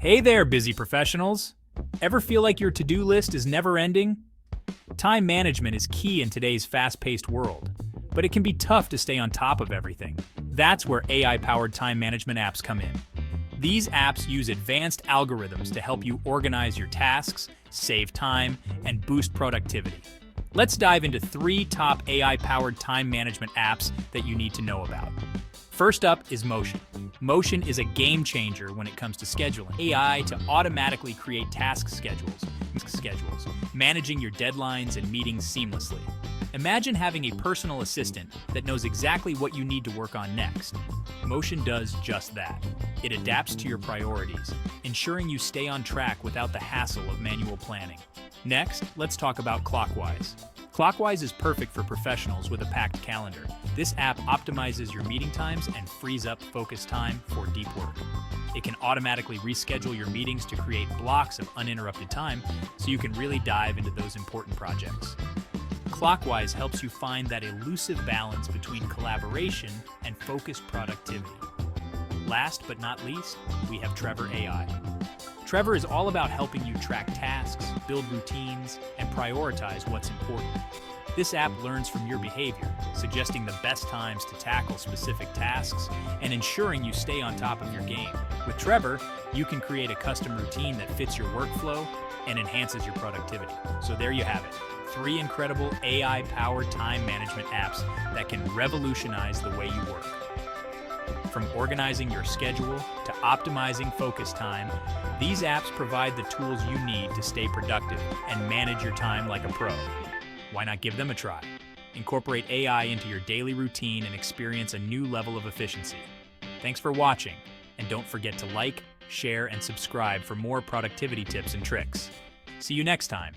Hey there, busy professionals! Ever feel like your to-do list is never ending? Time management is key in today's fast-paced world, but it can be tough to stay on top of everything. That's where AI-powered time management apps come in. These apps use advanced algorithms to help you organize your tasks, save time, and boost productivity. Let's dive into 3 top AI-powered time management apps that you need to know about. First up is Motion. Motion is a game changer when it comes to scheduling. AI to automatically create task schedules, managing your deadlines and meetings seamlessly. Imagine having a personal assistant that knows exactly what you need to work on next. Motion does just that. It adapts to your priorities, ensuring you stay on track without the hassle of manual planning. Next, let's talk about Clockwise. Clockwise is perfect for professionals with a packed calendar. This app optimizes your meeting times and frees up focus time for deep work. It can automatically reschedule your meetings to create blocks of uninterrupted time so you can really dive into those important projects. Clockwise helps you find that elusive balance between collaboration and focused productivity. Last but not least, we have Trevor AI. Trevor is all about helping you track tasks, build routines, and prioritize what's important. This app learns from your behavior, suggesting the best times to tackle specific tasks and ensuring you stay on top of your game. With Trevor, you can create a custom routine that fits your workflow and enhances your productivity. So there you have it, 3 incredible AI-powered time management apps that can revolutionize the way you work. From organizing your schedule to optimizing focus time, these apps provide the tools you need to stay productive and manage your time like a pro. Why not give them a try? Incorporate AI into your daily routine and experience a new level of efficiency. Thanks for watching, and don't forget to like, share, and subscribe for more productivity tips and tricks. See you next time.